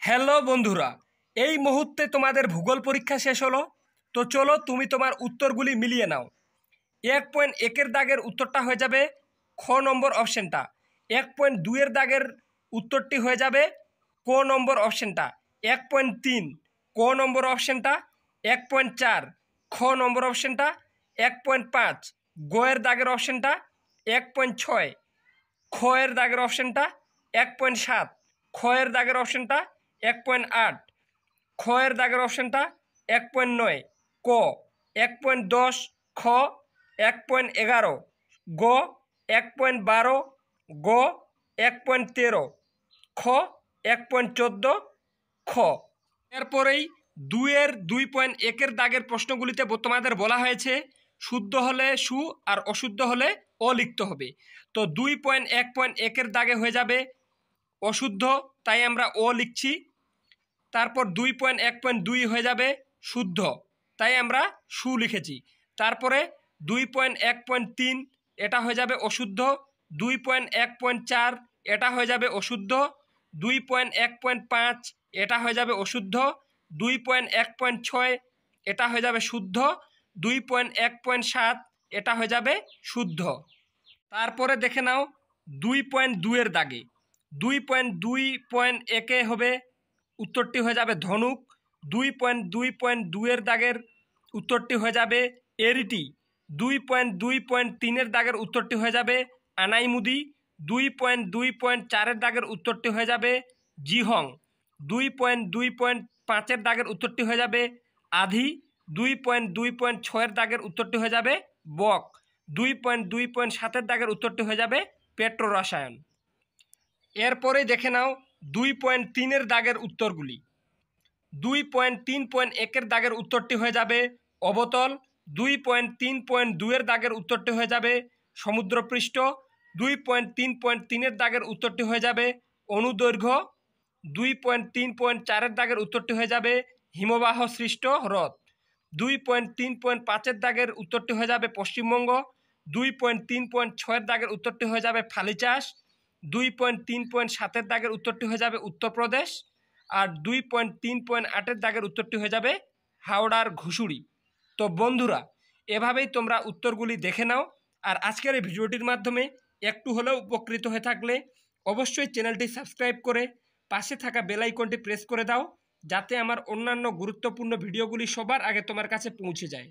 Hello বন্ধুরা, এই মুহূর্তে তোমাদের ভূগোল পরীক্ষা শেষ হলো। তো চলো তুমি তোমার উত্তরগুলি মিলিয়ে নাও। 1.1-এর দাগের উত্তরটা হয়ে যাবে খ নম্বর অপশনটা। 1.2-এর দাগের উত্তরটি হয়ে যাবে ক নম্বর অপশনটা। 1.3 ক নম্বর অপশনটা। 1.4 খ নম্বর অপশনটা। 1.5 গ এর দাগের অপশনটা। 1.6 খ এর দাগের অপশনটা। 1.7 খ এর দাগের অপশনটা। 1.8 খ এর দাগের অপশনটা। 1.9 ক। 1.10 খ। 1.11 গ। 1.12 গ। 1.13 খ। 1.14 খ। এরপরেই 2-এর 2.1-এর দাগের প্রশ্নগুলিতে তোমাদের বলা হয়েছে শুদ্ধ হলে সু আর অশুদ্ধ হলে অ লিখতে হবে। তো 2.1.1-এর দাগে হয়ে যাবে অশুদ্ধ, তাই আমরা ও লিখছি। তারপর 2.1.2 হয়ে যাবে শুদ্ধ, তাই আমরা সু লিখেছি। তারপরে 2.1.3 এটা হয়ে যাবে অশুদ্ধ। 2.1.4 এটা হয়ে যাবে অশুদ্ধ। 2.1.5 এটা হয়ে যাবে অশুদ্ধ। 2.1.6 এটা হয়ে যাবে শুদ্ধ। 2.1.7 এটা হয়ে যাবে শুদ্ধ। তারপরে দেখে নাও 2.2-এর দাগে। 2.2.1-এ হবে উত্তরটি হয়ে যাবে ধনুক। 2.2.2-এর দাগের উত্তরটি হয়ে যাবে এরিটি। 2.2.3-এর দাগের উত্তরটি হয়ে যাবে আনাইমুদি। 2.2.4-এর দাগের উত্তরটি হয়ে যাবে জিহং। 2.2.5-এর দাগের উত্তরটি হয়ে যাবে আধি। 2.2.6-এর দাগের উত্তরটি হয়ে যাবে বক। 2.2.7-এর দাগের উত্তরটি হয়ে যাবে পেট্রো রসায়ন। এরপরে দেখে নাও 2.3-এর দাগের উত্তরগুলি। 2.3.1-এর দাগের উত্তরটি হয়ে যাবে অবতল। 2.3.2-এর দাগের উত্তরটি হয়ে যাবে সমুদ্রপৃষ্ঠ। 2.3.3-এর দাগের উত্তরটি হয়ে যাবে অনুদৈর্ঘ্য। 2.3.4-এর দাগের উত্তরটি হয়ে যাবে হিমবাহ সৃষ্ট হ্রদ। 2.3.5-এর দাগের উত্তরটি হয়ে যাবে পশ্চিমবঙ্গ। 2.3.6-এর দাগের উত্তরটি হয়ে যাবে ফালিচাষ। 2.3.7-এর দাগের উত্তরটি হয়ে যাবে উত্তরপ্রদেশ। আর 2.3.8-এর দাগের উত্তরটি হয়ে যাবে হাওড়ার ঘুষুরি। তো বন্ধুরা, এভাবেই তোমরা উত্তরগুলি দেখে নাও। আর আজকের এই ভিডিওটির মাধ্যমে একটু হলেও উপকৃত হয়ে থাকলে অবশ্যই চ্যানেলটি সাবস্ক্রাইব করে পাশে থাকা বেল আইকনটি প্রেস করে দাও, যাতে আমার অন্যান্য গুরুত্বপূর্ণ ভিডিওগুলি সবার আগে তোমার কাছে পৌঁছে যায়।